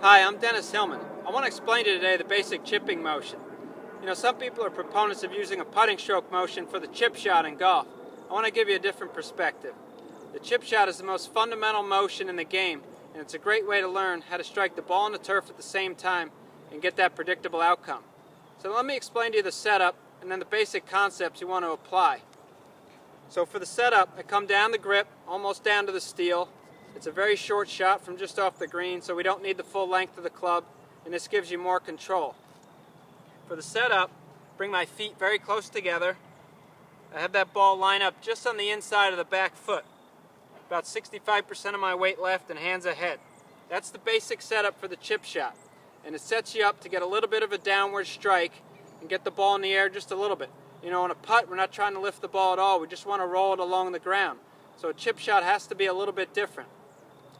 Hi, I'm Dennis Hillman. I want to explain to you today the basic chipping motion. You know, some people are proponents of using a putting stroke motion for the chip shot in golf. I want to give you a different perspective. The chip shot is the most fundamental motion in the game, and it's a great way to learn how to strike the ball on the turf at the same time and get that predictable outcome. So let me explain to you the setup and then the basic concepts you want to apply. So for the setup, I come down the grip, almost down to the steel. It's a very short shot from just off the green, so we don't need the full length of the club, and this gives you more control. For the setup, bring my feet very close together. I have that ball line up just on the inside of the back foot. About 65% of my weight left and hands ahead. That's the basic setup for the chip shot. And it sets you up to get a little bit of a downward strike and get the ball in the air just a little bit. You know, on a putt, we're not trying to lift the ball at all. We just want to roll it along the ground. So a chip shot has to be a little bit different.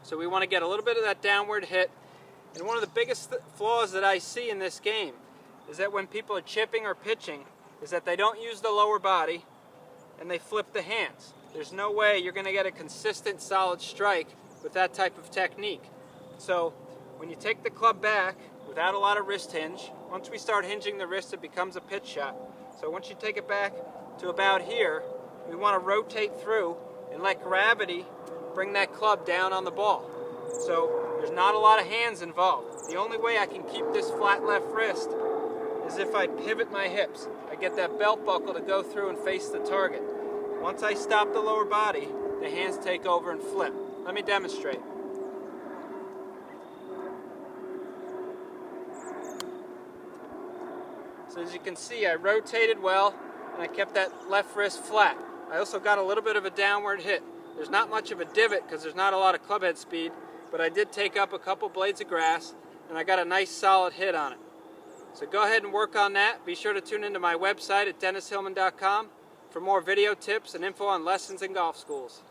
So we want to get a little bit of that downward hit. And one of the biggest flaws that I see in this game is that when people are chipping or pitching is that they don't use the lower body and they flip the hands. There's no way you're going to get a consistent solid strike with that type of technique. So when you take the club back without a lot of wrist hinge, once we start hinging the wrist, it becomes a pitch shot. So once you take it back to about here, we want to rotate through and let gravity bring that club down on the ball. So there's not a lot of hands involved. The only way I can keep this flat left wrist is if I pivot my hips. I get that belt buckle to go through and face the target. Once I stop the lower body, the hands take over and flip. Let me demonstrate. So as you can see, I rotated well and I kept that left wrist flat. I also got a little bit of a downward hit. There's not much of a divot because there's not a lot of club head speed, but I did take up a couple blades of grass and I got a nice solid hit on it. So go ahead and work on that. Be sure to tune into my website at dennishillman.com for more video tips and info on lessons in golf schools.